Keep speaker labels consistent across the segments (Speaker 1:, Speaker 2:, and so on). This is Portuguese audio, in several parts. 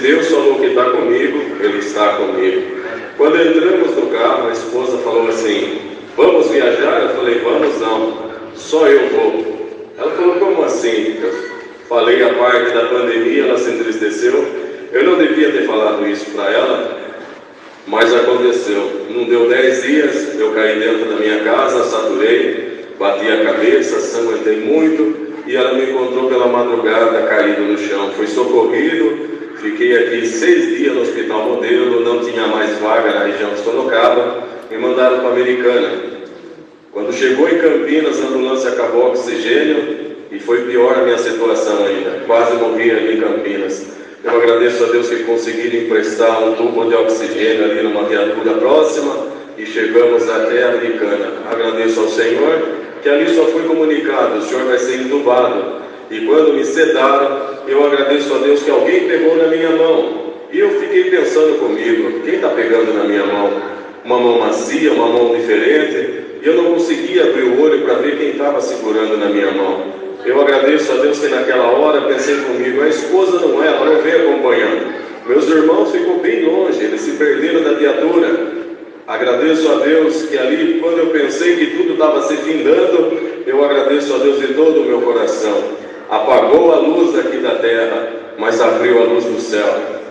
Speaker 1: Deus falou que está comigo, Ele está comigo. Quando entramos no carro, a esposa falou assim: vamos viajar? Eu falei: vamos não, só eu vou. Ela falou: como assim? Eu falei a parte da pandemia, ela se entristeceu. Eu não devia ter falado isso para ela, mas aconteceu. Não deu 10 dias, eu caí dentro da minha casa, saturei, bati a cabeça, sanguentei muito, e ela me encontrou pela madrugada caído no chão. Fui socorrido, fiquei aqui 6 dias no Hospital Modelo, não tinha mais vaga na região de Sorocaba, me mandaram para Americana. Quando chegou em Campinas, a ambulância acabou o oxigênio e foi pior a minha situação ainda, quase morri ali em Campinas. Eu agradeço a Deus que conseguiram emprestar um tubo de oxigênio ali numa viatura próxima e chegamos até a Americana. Agradeço ao Senhor que ali só fui comunicado: o senhor vai ser entubado. E quando me sedaram, eu agradeço a Deus que alguém pegou na minha mão. E eu fiquei pensando comigo: quem está pegando na minha mão? Uma mão macia, uma mão diferente. E eu não conseguia abrir o olho para ver quem estava segurando na minha mão. Eu agradeço a Deus que naquela hora pensei comigo: a esposa não é, ela não veio acompanhando. Meus irmãos ficou bem longe, eles se perderam da viatura. Agradeço a Deus que ali, quando eu pensei que tudo estava se findando, eu agradeço a Deus de todo o meu coração. Apagou a luz aqui da terra, mas abriu a luz do céu.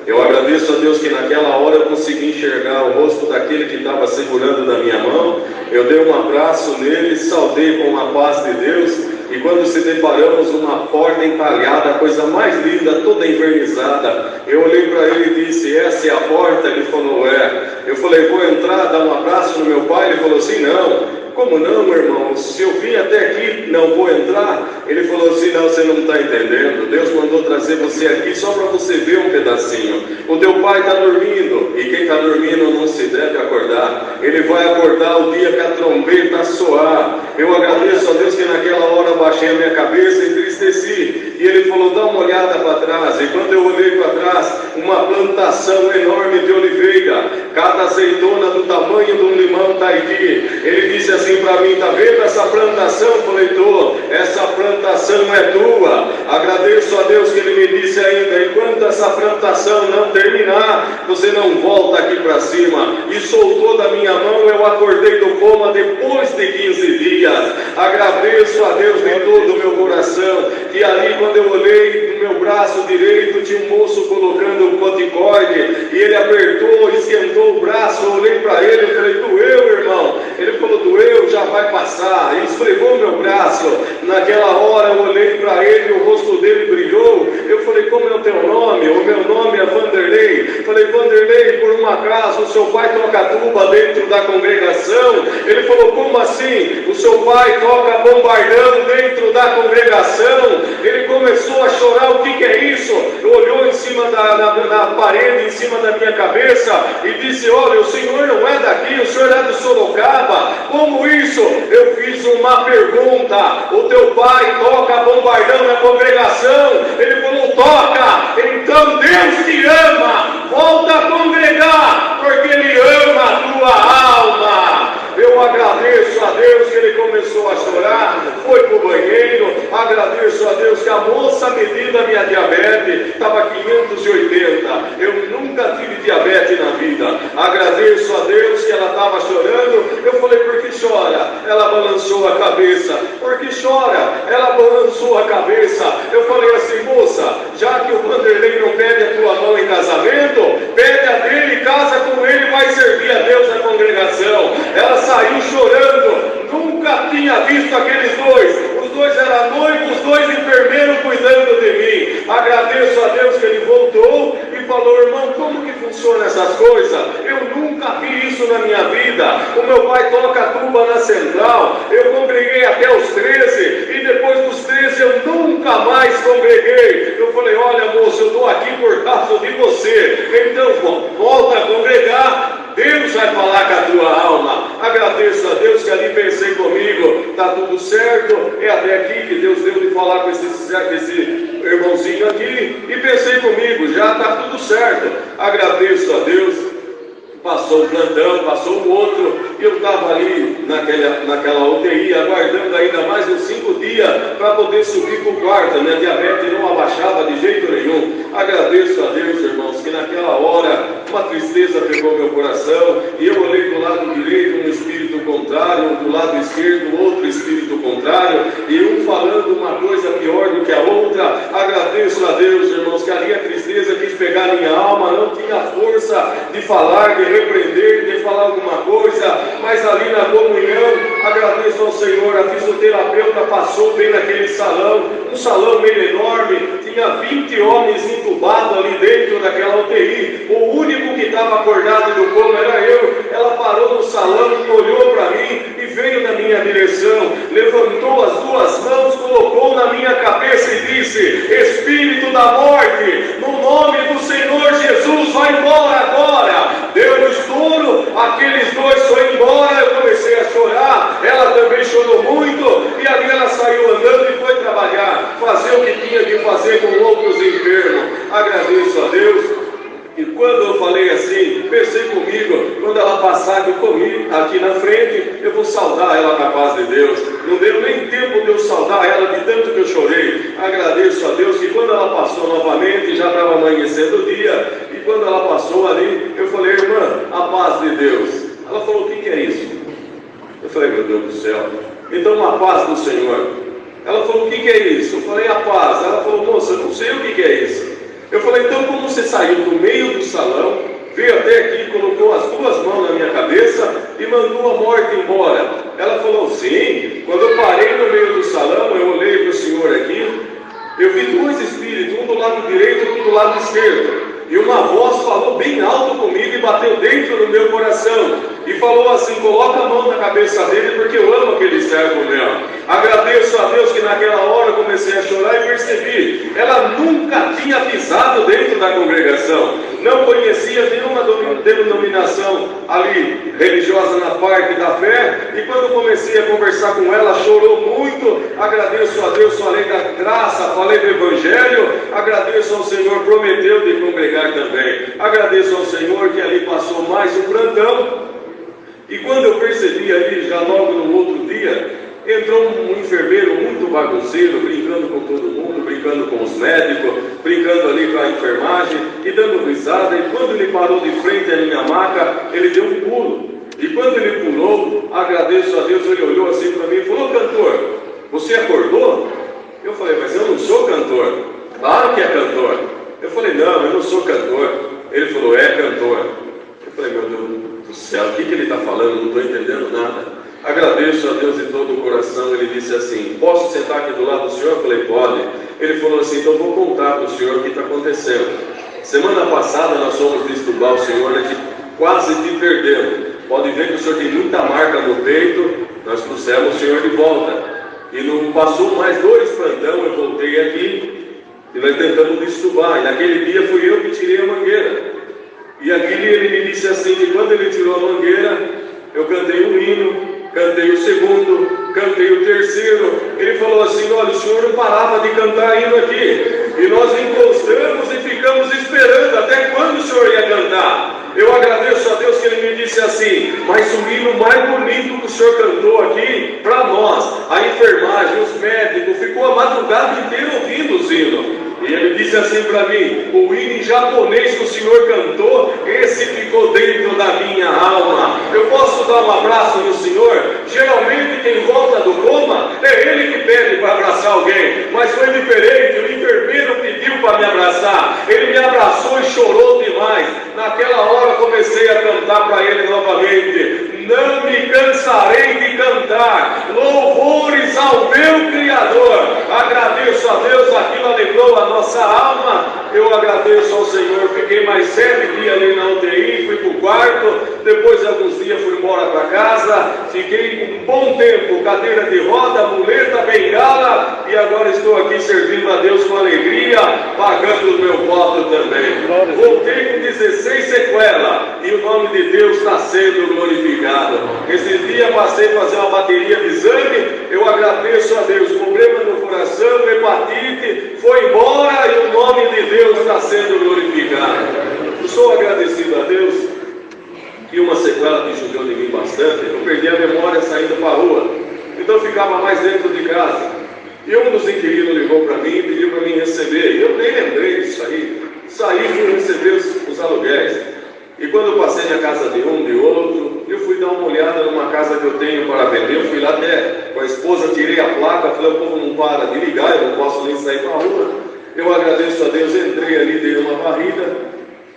Speaker 1: Eu agradeço a Deus que naquela hora eu consegui enxergar o rosto daquele que estava segurando na minha mão. Eu dei um abraço nele, saudei com a paz de Deus. E quando se deparamos, uma porta entalhada, a coisa mais linda, toda envernizada, eu olhei para ele e disse: essa é a porta? Ele falou: é. Eu falei: vou entrar, dar um abraço no meu pai? Ele falou assim: não. Como não, meu irmão? Se eu vim até aqui, não vou entrar? Ele falou assim: não, você não está entendendo. Deus mandou trazer você aqui só para você ver um pedacinho. O teu pai está dormindo, e quem está dormindo não se deve acordar. Ele vai acordar o dia que a trombeta soar. Eu agradeço a Deus que naquela hora baixei a minha cabeça e entristeci. E ele falou: dá uma olhada para trás. E quando eu olhei para trás, uma plantação enorme de oliveira, cada azeitona do tamanho de um limão Tahiti. Ele disse assim para mim: tá vendo essa plantação? Eu falei: tô. Essa plantação é tua. Agradeço a Deus que ele me disse ainda: enquanto essa plantação não terminar, você não volta aqui para cima. E soltou da minha mão. Eu acordei do coma depois de 15 dias. Agradeço a Deus de todo o meu coração, que ali, quando eu olhei no meu braço direito, tinha um moço colocando um corticoide, e ele apertou, esquentou o braço. Eu olhei para ele e falei: doeu, irmão? Ele falou: doeu, já vai passar. Ele esfregou meu braço. Naquela hora eu olhei para ele, o rosto dele brilhou. Eu falei: como é o teu nome? O meu nome é Vanderlei. Falei: Vanderlei, por um acaso o seu pai toca tuba dentro da congregação? Ele falou: como assim? O seu pai toca bombardão dentro da congregação? Ele começou a chorar. O que é isso? Olhou em cima na parede, em cima da minha cabeça, e disse: olha, o senhor não é daqui, o senhor é de Sorocaba. Como isso? Eu fiz uma pergunta: o teu pai toca bombardão na congregação? Ele falou: toca. Então Deus te ama, volta a congregar, porque Ele ama a tua alma. Eu agradeço a Deus que ele começou a chorar, foi para o banheiro. Agradeço a Deus que a moça medida minha diabetes estava 580. Eu nunca tive diabetes na vida. Agradeço a Deus que ela estava chorando. Eu falei: por que chora? Ela balançou a cabeça. Por que chora? Ela balançou a cabeça. Eu falei assim: moça, já que o Vanderlei não pede a tua mão em casamento, pede a dele, casa com ele, vai servir a Deus na congregação. Ela saiu chorando. Nunca tinha visto aqueles dois. Os dois eram noivos, os dois enfermeiros cuidando de mim. Agradeço a Deus que ele voltou e falou: irmão, como que funciona essas coisas? Eu nunca vi isso na minha vida. O meu pai toca tuba na central. Eu congreguei até os 13 e depois dos 13 eu nunca mais congreguei. Eu falei: olha, moço, eu estou aqui por causa de você. Então volta a congregar. Deus vai falar com a tua alma. Agradeço a Deus que ali pensei comigo: está tudo certo, é até aqui que Deus deu de falar com esse irmãozinho aqui. E pensei comigo: já está tudo certo. Agradeço a Deus. Passou o plantão, passou o outro, e eu estava ali naquela UTI, aguardando ainda mais uns 5 dias para poder subir para o quarto. Minha diabetes não abaixava de jeito nenhum. Agradeço a Deus, irmãos, que naquela hora uma tristeza pegou meu coração, e eu olhei do lado direito um espírito contrário, do lado esquerdo outro espírito contrário, e um falando uma coisa pior do que a outra. Agradeço a Deus, irmãos, que ali a tristeza quis pegar minha alma, não tinha força de falar, de repreender, de falar alguma coisa, mas ali na comunhão, agradeço ao Senhor, a fisioterapeuta passou bem naquele salão, um salão meio enorme, tinha 20 homens entubados ali dentro daquela UTI, o único que estava acordado do coma era eu. Ela parou no salão, olhou para mim e veio na minha direção, levantou as duas mãos, colocou na minha cabeça e disse: Espírito da morte, no nome do Senhor Jesus, vai embora agora. Deu um estouro, aqueles dois foram embora, eu comecei a chorar, ela também chorou muito, e ali ela saiu andando e foi trabalhar, fazer o que tinha de fazer com outros enfermos. Agradeço a Deus. E quando eu falei assim, pensei comigo, quando ela passar aqui na frente, eu vou saudar ela na paz de Deus. Não deu nem tempo de eu saudar ela de tanto que eu chorei. Agradeço a Deus que quando ela passou novamente, já estava amanhecendo o dia, e quando ela passou ali, eu falei: irmã, a paz de Deus. Ela falou: o que é isso? Eu falei: meu Deus do céu, então a paz do Senhor. Ela falou: o que é isso? Eu falei: a paz. Ela falou: moça, eu não sei o que é isso. Eu falei: então como você saiu do meio do salão, veio até aqui, colocou as duas mãos na minha cabeça e mandou a morte embora? Ela falou: sim, quando eu parei no meio do salão, eu olhei para o senhor aqui, eu vi dois espíritos, um do lado direito e um do lado esquerdo. E uma voz falou bem alto comigo e bateu dentro do meu coração. E falou assim: coloca a mão na cabeça dele, porque eu amo aquele servo meu. Agradeço a Deus que naquela hora eu comecei a chorar e percebi, ela nunca tinha pisado dentro da congregação, não conhecia nenhuma denominação ali religiosa na parte da fé, e quando comecei a conversar com ela, chorou muito. Agradeço a Deus, falei da graça, falei do Evangelho, agradeço ao Senhor, prometeu de congregar também. Agradeço ao Senhor que ali passou mais um plantão, e quando eu percebi ali, já logo no outro dia, entrou um enfermeiro muito bagunceiro, brincando com todo mundo, brincando com os médicos, brincando ali com a enfermagem e dando risada. E quando ele parou de frente à minha maca, ele deu um pulo. E quando ele pulou, agradeço a Deus, ele olhou assim para mim e falou: cantor, você acordou? Eu falei: mas eu não sou cantor. Claro que é cantor. Eu falei: não, eu não sou cantor. Ele falou: é cantor. Eu falei: meu Deus do céu, o que ele está falando? Não estou entendendo nada. Agradeço a Deus de todo o coração. Ele disse assim: posso sentar aqui do lado do senhor? Eu falei: pode. Ele falou assim: então vou contar para o senhor o que está acontecendo. Semana passada nós fomos destubar o senhor, a gente quase te perdemos. Pode ver que o senhor tem muita marca no peito, nós trouxemos o senhor de volta. E não passou mais 2 plantão, eu voltei aqui e nós tentamos destubar. E naquele dia fui eu que tirei a mangueira. E aqui ele me disse assim, que quando ele tirou a mangueira, eu cantei um hino, cantei o segundo, cantei o terceiro. Ele falou assim: olha, o senhor não parava de cantar hino aqui. E nós encostamos e ficamos esperando até quando o senhor ia cantar. Eu agradeço a Deus que ele me disse assim: mas o hino mais bonito que o senhor cantou aqui, para nós, a enfermagem, os médicos, ficou a madrugada inteira ouvindo os hinos. E ele disse assim para mim: o hino em japonês que o senhor cantou, esse ficou dentro da minha alma. Eu posso dar um abraço no senhor? Geralmente quem volta do coma, é ele que pede para abraçar alguém, mas foi diferente. O enfermeiro pediu para me abraçar, ele me abraçou e chorou demais. Naquela hora comecei a cantar para ele novamente: não me cansarei de cantar louvores ao meu Criador. Agradeço a Deus, aquilo alegrou a nossa alma. Eu agradeço ao Senhor. Fiquei mais 7 dias ali na UTI, fui para o quarto, depois de alguns dias fui embora para casa, fiquei um bom tempo, cadeira de roda, muleta, bengala, e agora estou aqui servindo a Deus com alegria, pagando o meu voto também. Voltei com 16 sequelas, e o nome de Deus está sendo glorificado. Esse dia passei a fazer uma bateria de exame, eu agradeço a Deus. Problema no coração, hepatite, foi embora, e o nome de Deus está sendo glorificado. Eu sou agradecido a Deus que uma sequela que judiou de mim bastante. Eu perdi a memória saindo para a rua, então eu ficava mais dentro de casa. E um dos inquilinos ligou para mim e pediu para mim receber. Eu nem lembrei disso aí. Saí, fui receber os 10. E quando eu passei na casa de um, de outro, eu fui dar uma olhada numa casa que eu tenho para vender. Eu fui lá até com a esposa, tirei a placa, falei, o povo não para de ligar, eu não posso nem sair para a rua. Eu agradeço a Deus, entrei ali, dei uma varrida.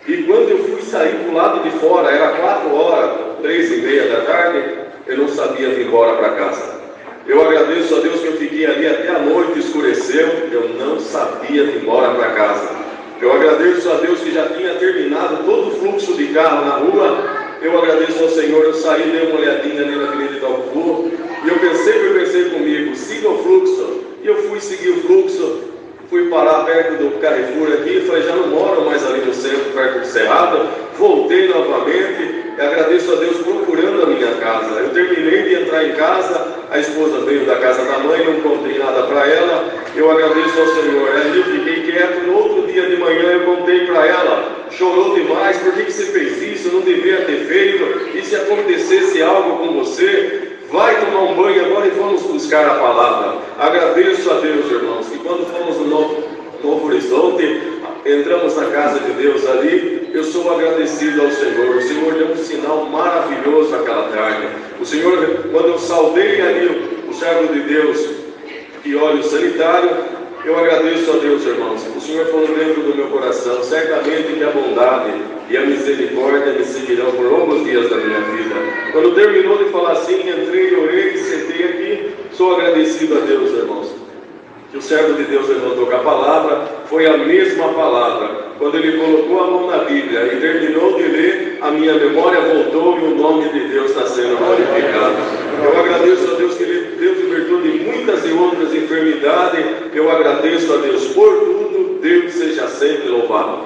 Speaker 1: E quando eu fui sair para o lado de fora, era 4 horas, 3h30 da tarde, eu não sabia vir embora para casa. Eu agradeço a Deus que eu fiquei ali até a noite, escureceu, eu não sabia vir embora para casa. Eu agradeço a Deus que já tinha terminado todo o fluxo de carro na rua. Eu agradeço ao Senhor, eu saí, dei uma olhadinha ali na Avenida Itaú, e eu pensei comigo, siga o fluxo. E eu fui seguir o fluxo, fui parar perto do Carrefour aqui, falei, já não moro mais ali no centro, perto do Cerrado. Voltei novamente, e agradeço a Deus procurando a minha casa. Eu terminei de entrar em casa, a esposa veio da casa da mãe, não contei nada para ela. Eu agradeço ao Senhor. Aí eu fiquei quieto, no outro dia de manhã eu contei para ela, chorou demais, por que você fez isso? Eu não devia ter feito. E se acontecesse algo com você? Vai tomar um banho agora e vamos buscar a palavra. Agradeço a Deus, irmãos, que quando fomos no Novo Horizonte, entramos na casa de Deus ali, eu sou agradecido ao Senhor. O Senhor deu um sinal maravilhoso aquela tarde. O Senhor, quando eu saudei ali o servo de Deus e óleo sanitário, eu agradeço a Deus, irmãos. O Senhor falou dentro do meu coração, certamente que a bondade e a misericórdia me seguirão por longos dias da minha vida. Quando terminou de falar assim, entrei, orei, sentei aqui, sou agradecido a Deus, irmãos. Que o servo de Deus levantou com a palavra, foi a mesma palavra. Quando ele colocou a mão na Bíblia e terminou de ler, a minha memória voltou e o nome de Deus está sendo glorificado. Eu agradeço a Deus que Deus libertou de muitas e outras enfermidades. Eu agradeço a Deus por tudo. Deus seja sempre louvado.